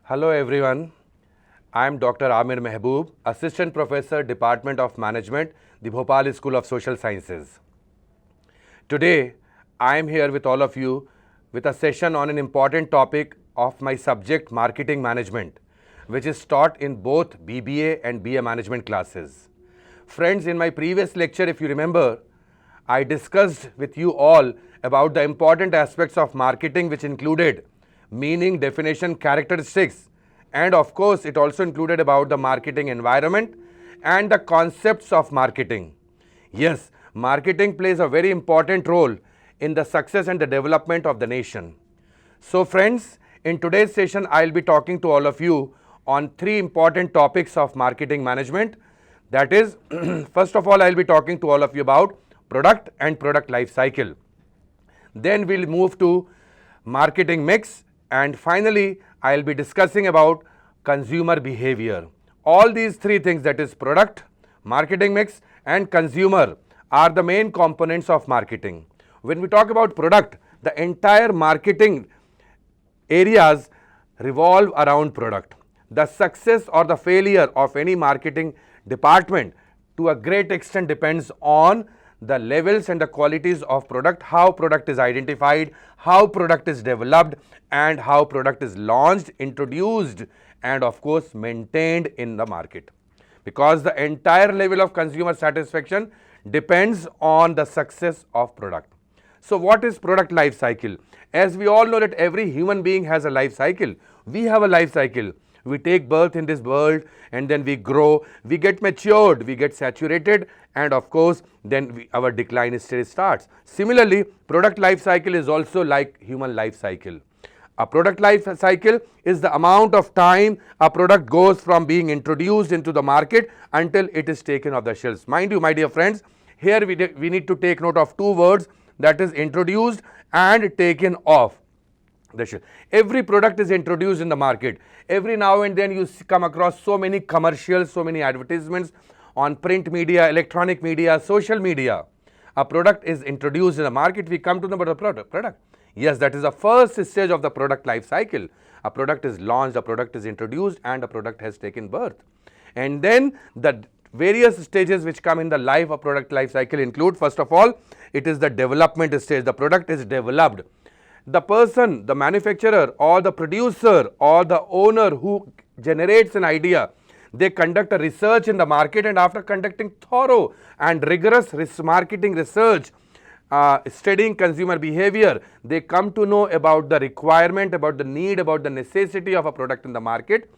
Hello everyone, I am Dr. Amir Mehboob, Assistant Professor, Department of Management, the Bhopal School of Social Sciences. Today, I am here with all of you with a session on an important topic of my subject Marketing Management, which is taught in both BBA and BA Management classes. Friends, in my previous lecture, if you remember, I discussed with you all about the important aspects of marketing, which included meaning, definition, characteristics, and of course it also included about the marketing environment and the concepts of marketing. Yes, marketing plays a very important role in the success and the development of the nation. So friends, in today's session I'll be talking to all of you on three important topics of marketing management. That is, first of all, I'll be talking to all of you about product and product life cycle. Then we'll move to marketing mix, and finally I'll be discussing about consumer behavior. All these three things, that is product, marketing mix and consumer, are the main components of marketing. When we talk about product, the entire marketing areas revolve around product. The success or the failure of any marketing department to a great extent depends on the levels and the qualities of product, how product is identified, how product is developed, and how product is launched, introduced, and of course maintained in the market. Because the entire level of consumer satisfaction depends on the success of product. So what is product life cycle? As we all know that every human being has a life cycle. We have a life cycle. We take birth in this world and then we grow, we get matured, we get saturated, and of course then our decline stage starts. Similarly, product life cycle is also like human life cycle. A product life cycle is the amount of time a product goes from being introduced into the market until it is taken off the shelves. Mind you, my dear friends, here we need to take note of two words, that is introduced and taken off. Every product is introduced in the market. Every now and then you come across so many commercials, so many advertisements on print media, electronic media, social media. A product is introduced in the market, we come to know about the product. Yes, that is the first stage of the product life cycle. A product is launched, a product is introduced, and a product has taken birth. And then the various stages which come in the life of product life cycle include, first of all, it is the development stage. The product is developed. The person, the manufacturer or the producer or the owner who generates an idea, they conduct a research in the market, and after conducting thorough and rigorous marketing research, studying consumer behavior, they come to know about the requirement, about the need, about the necessity of a product in the market.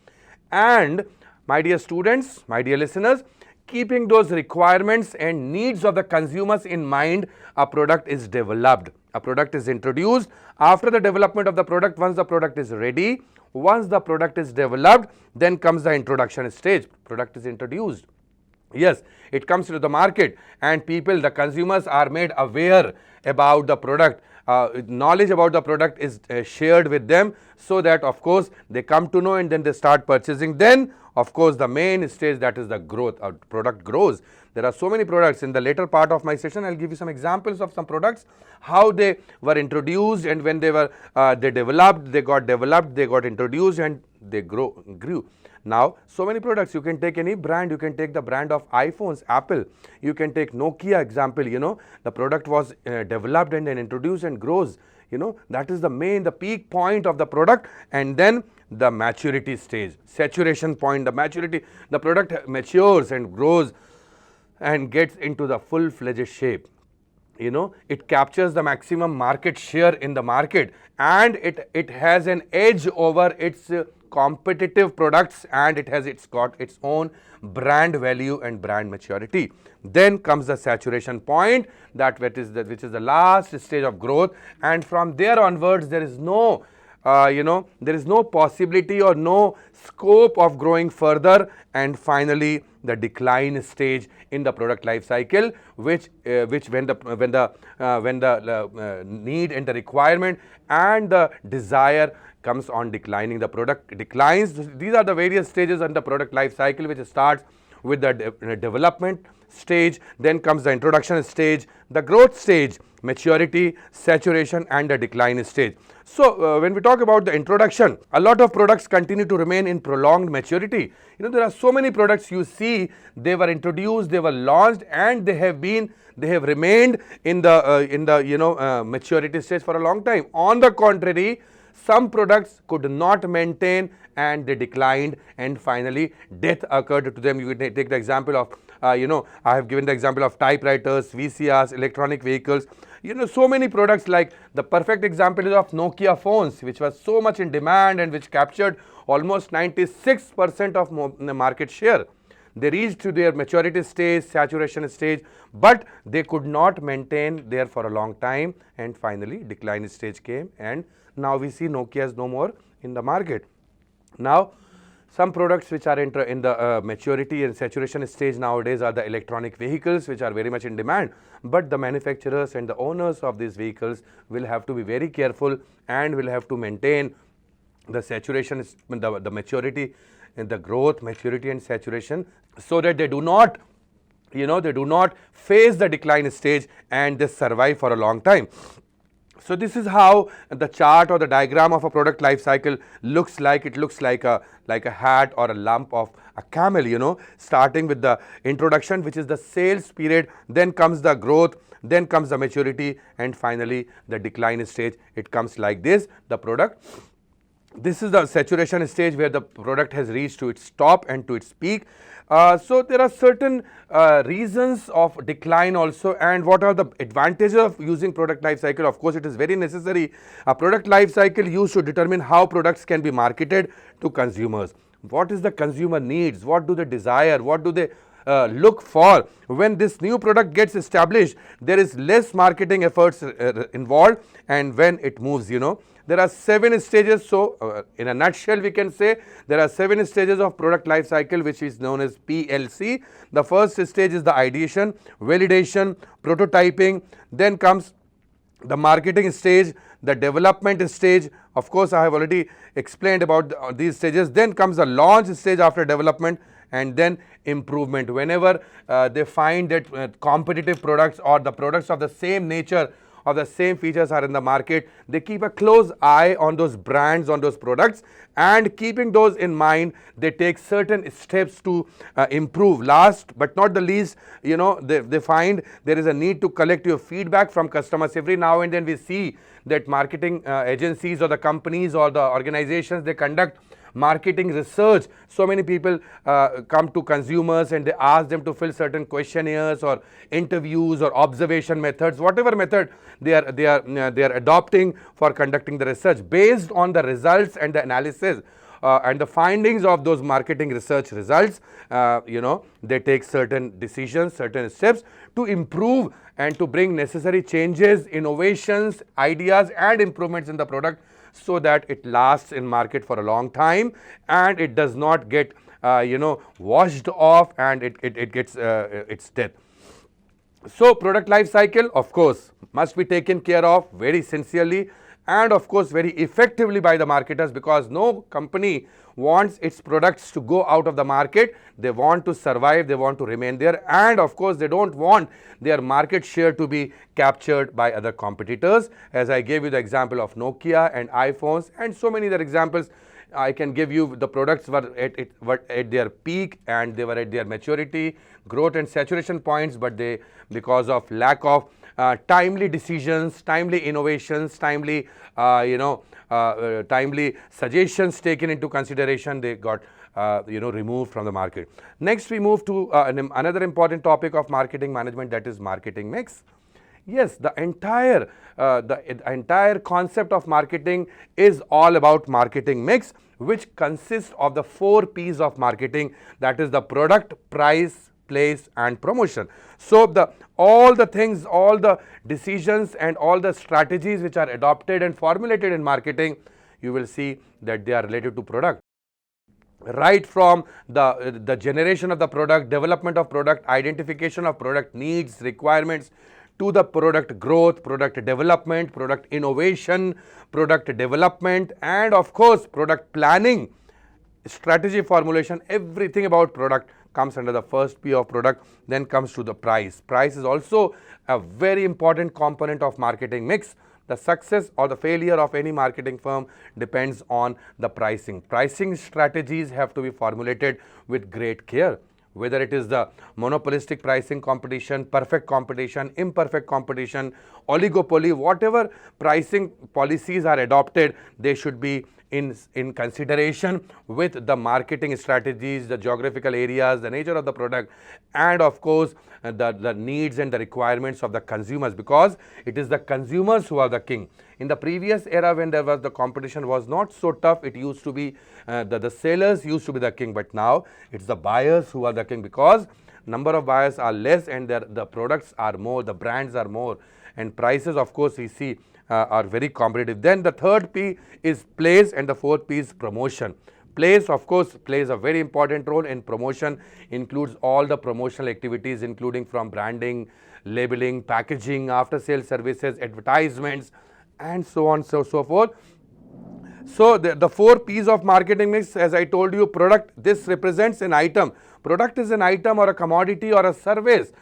And my dear students, my dear listeners, keeping those requirements and needs of the consumers in mind, a product is developed. A product is introduced. After the development of the product, once the product is ready, once the product is developed, then comes the introduction stage. Product is introduced. Yes, it comes to the market and people, the consumers, are made aware about the product. Knowledge about the product is shared with them, so that of course they come to know and then they start purchasing. Then of course the main stage, that is the growth. A product grows. There are so many products. In the later part of my session, I'll give you some examples of some products, how they were introduced, and when they were they got introduced, and they grew. Now, so many products, you can take any brand, you can take the brand of iPhones, Apple, you can take Nokia example, the product was developed and then introduced and grows, that is the peak point of the product. And then the maturity stage, saturation point, the maturity, the product matures and grows and gets into the full-fledged shape. It captures the maximum market share in the market, and it has an edge over its competitive products, and it's got its own brand value and brand maturity. Then comes the saturation point, which is the last stage of growth, and from there onwards there is no there is no possibility or no scope of growing further. And finally the decline stage in the product life cycle, which when the need and the requirement and the desire comes on declining, the product declines. These are the various stages in the product life cycle, which starts with the development, stage, then comes the introduction stage, the growth stage, maturity, saturation, and the decline stage. So when we talk about the introduction, a lot of products continue to remain in prolonged maturity. There are so many products you see, they were introduced, they were launched, and they have remained in the maturity stage for a long time. On the contrary, some products could not maintain and they declined, and finally death occurred to them. You can take the example of I have given the example of typewriters, VCRs, electronic vehicles. So many products, like the perfect example is of Nokia phones, which was so much in demand and which captured almost 96% of the market share. They reached to their maturity stage, saturation stage, but they could not maintain there for a long time, and finally decline stage came, and now we see Nokia is no more in the market. Now, some products which are in the maturity and saturation stage nowadays are the electronic vehicles, which are very much in demand, but the manufacturers and the owners of these vehicles will have to be very careful and will have to maintain the saturation, the maturity, and the growth, maturity and saturation, so that they do not face the decline stage and they survive for a long time. So this is how the chart or the diagram of a product life cycle looks like. It looks like a hat or a lump of a camel, starting with the introduction, which is the sales period, then comes the growth, then comes the maturity, and finally the decline stage. It comes like this, the product. This is the saturation stage where the product has reached to its top and to its peak. So there are certain reasons of decline also, and what are the advantages of using product life cycle? Of course, it is very necessary. A product life cycle used to determine how products can be marketed to consumers. What is the consumer needs? What do they desire? What do they look for? When this new product gets established, there is less marketing efforts involved, and when it moves, there are 7 stages. So in a nutshell, we can say there are 7 stages of product life cycle, which is known as PLC. The first stage is the ideation, validation, prototyping. Then comes the marketing stage, the development stage. Of course, I have already explained about these stages. Then comes the launch stage after development, and then improvement. Whenever they find that competitive products or the products of the same nature or the same features are in the market, they keep a close eye on those brands, on those products, and keeping those in mind, they take certain steps to improve. Last but not the least, they find there is a need to collect your feedback from customers. Every now and then we see that marketing agencies or the companies or the organizations, they conduct marketing research. So many people come to consumers and they ask them to fill certain questionnaires or interviews or observation methods, whatever method they are adopting for conducting the research. Based on the results and the analysis and the findings of those marketing research results, they take certain decisions, certain steps to improve and to bring necessary changes, innovations, ideas and improvements in the product, so that it lasts in market for a long time and it does not get washed off and it gets its death. So product life cycle, of course, must be taken care of very sincerely and of course very effectively by the marketers, because no company wants its products to go out of the market. They want to survive, they want to remain there, and of course they don't want their market share to be captured by other competitors. As I gave you the example of Nokia and iPhones and so many other examples, I can give you the products were at their peak and they were at their maturity, growth and saturation points, but they, because of lack of timely decisions, timely innovations, timely timely suggestions taken into consideration, they got removed from the market. Next we move to another important topic of marketing management, that is marketing mix. Yes, the entire concept of marketing is all about marketing mix, which consists of the 4 P's of marketing, that is the product, price, place and promotion. So all the things, all the decisions and all the strategies which are adopted and formulated in marketing, you will see that they are related to product. Right from the generation of the product, development of product, identification of product needs, requirements, to the product growth, product development, product innovation, product development, and of course product planning, strategy formulation, everything about product comes under the first P of product. Then comes to the price. Price is also a very important component of marketing mix. The success or the failure of any marketing firm depends on the pricing. Pricing strategies have to be formulated with great care. Whether it is the monopolistic pricing competition, perfect competition, imperfect competition, oligopoly, whatever pricing policies are adopted, they should be in consideration with the marketing strategies, the geographical areas, the nature of the product, and of course the needs and the requirements of the consumers, because it is the consumers who are the king. In the previous era, when there was the competition was not so tough, it used to be the sellers used to be the king, but now it's the buyers who are the king, because number of buyers are less and the products are more, the brands are more, and prices, of course, we see are very competitive. Then the third P is place and the fourth P is promotion. Place, of course, plays a very important role, and promotion includes all the promotional activities, including from branding, labeling, packaging, after sales services, advertisements, and so on, so forth. So the four P's of marketing mix, as I told you, product, this represents an item. Product is an item or a commodity or a service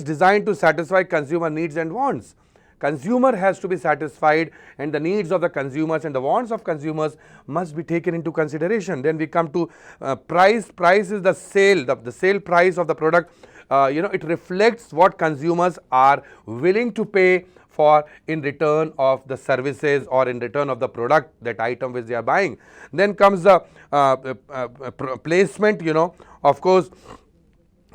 designed to satisfy consumer needs and wants. Consumer has to be satisfied, and the needs of the consumers and the wants of consumers must be taken into consideration. Then we come to price. Price is the sale price of the product. It reflects what consumers are willing to pay for in return of the services or in return of the product, that item which they are buying. Then comes the placement. Of course,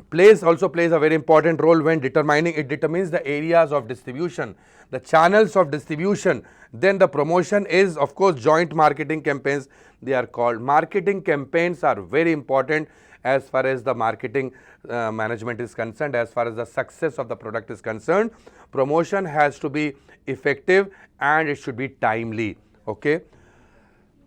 place also plays a very important role when determining. It determines the areas of distribution, the channels of distribution. Then the promotion is, of course, joint marketing campaigns, they are called. Marketing campaigns are very important as far as the marketing management is concerned, as far as the success of the product is concerned. Promotion has to be effective and it should be timely. Okay.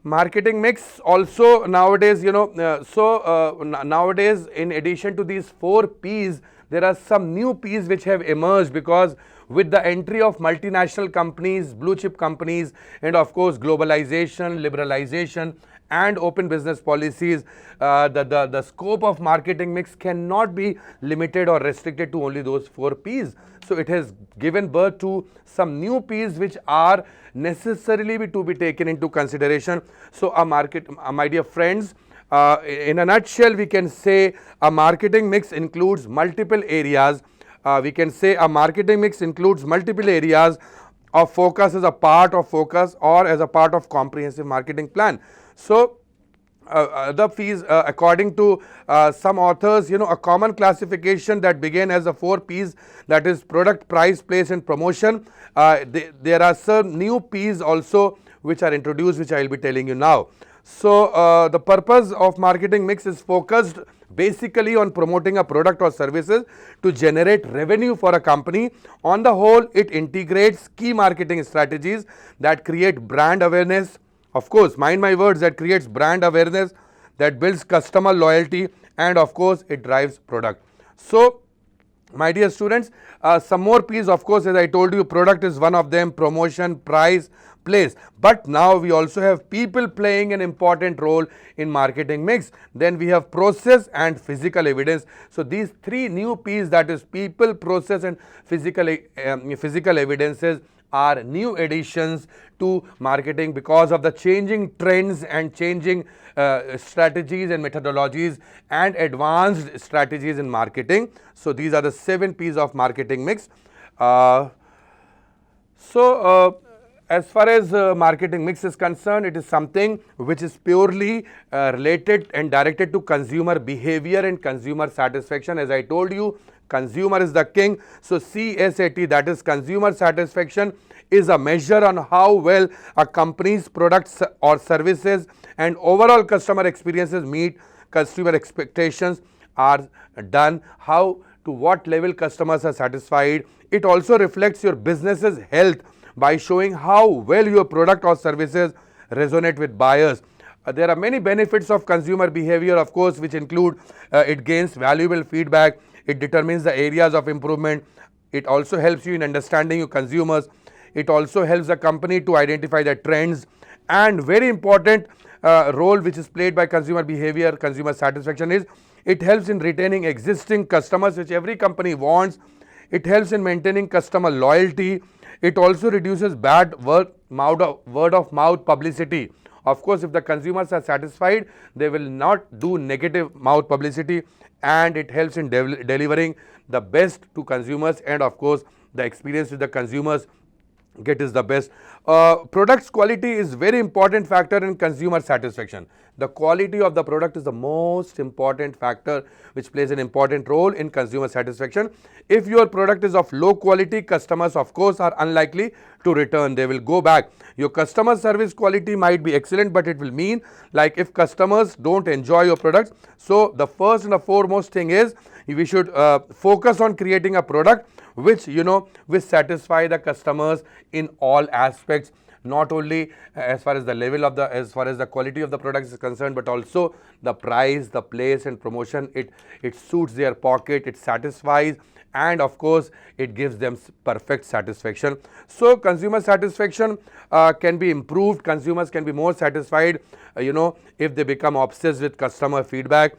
Marketing mix also nowadays, nowadays, in addition to these four P's, there are some new P's which have emerged, because with the entry of multinational companies, blue chip companies, and of course globalization, liberalization, and open business policies, the scope of marketing mix cannot be limited or restricted to only those four P's. So it has given birth to some new P's which are necessarily to be taken into consideration. So my dear friends, in a nutshell, we can say a marketing mix includes multiple areas. We can say a marketing mix includes multiple areas of focus as a part of focus or as a part of comprehensive marketing plan. So the P's, according to some authors, a common classification that began as the four P's, that is product, price, place, and promotion. There are some new P's also which are introduced, which I will be telling you now. So the purpose of marketing mix is focused basically on promoting a product or services to generate revenue for a company. On the whole, it integrates key marketing strategies that create brand awareness. Of course, mind my words, that creates brand awareness, that builds customer loyalty, and of course, it drives product. So, my dear students, some more P's, of course, as I told you, product is one of them, promotion, price, place. But now we also have people playing an important role in marketing mix. Then we have process and physical evidence. So these three new P's, that is people, process, and physical evidences, are new additions to marketing because of the changing trends and changing strategies and methodologies and advanced strategies in marketing. So these are the 7 P's of marketing mix. As far as marketing mix is concerned, it is something which is purely related and directed to consumer behavior and consumer satisfaction. As I told you, consumer is the king. So CSAT, that is consumer satisfaction, is a measure on how well a company's products or services and overall customer experiences meet consumer expectations are done, how to what level customers are satisfied. It also reflects your business's health by showing how well your product or services resonate with buyers. There are many benefits of consumer behavior, of course, which include it gains valuable feedback, it determines the areas of improvement, it also helps you in understanding your consumers, it also helps the company to identify the trends, and very important role which is played by consumer behavior, consumer satisfaction is It helps in retaining existing customers, which every company wants. It helps in maintaining customer loyalty. It also reduces bad word of mouth publicity. Of course, if the consumers are satisfied, they will not do negative mouth publicity, and it helps in delivering the best to consumers, and of course, the experience with the consumers get is the best. Product's quality is very important factor in consumer satisfaction. The quality of the product is the most important factor which plays an important role in consumer satisfaction. If your product is of low quality, customers of course are unlikely to return. They will go back. Your customer service quality might be excellent, but it will mean like if customers don't enjoy your products. So the first and the foremost thing is we should focus on creating a product which which satisfy the customers in all aspects, not only as far as the level of as far as the quality of the product is concerned, but also the price, the place and promotion. It suits their pocket, it satisfies, and of course it gives them perfect satisfaction. So consumer satisfaction can be improved. Consumers can be more satisfied if they become obsessed with customer feedback,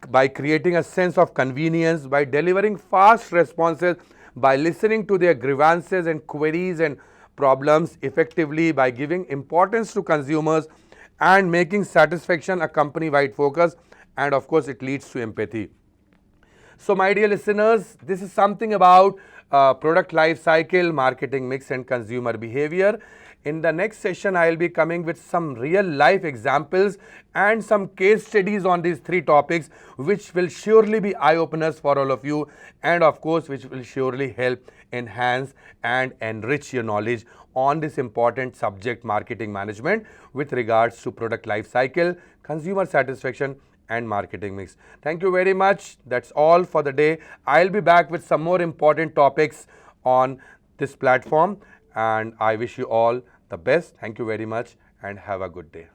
by creating a sense of convenience, by delivering fast responses, by listening to their grievances and queries and problems effectively, by giving importance to consumers and making satisfaction a company-wide focus, and of course it leads to empathy. So my dear listeners, this is something about product life cycle, marketing mix and consumer behavior. In the next session, I will be coming with some real life examples and some case studies on these three topics, which will surely be eye-openers for all of you, and of course which will surely help enhance and enrich your knowledge on this important subject, marketing management, with regards to product life cycle, consumer satisfaction and marketing mix. Thank you very much. That's all for the day. I'll be back with some more important topics on this platform, and I wish you all the best. Thank you very much and have a good day.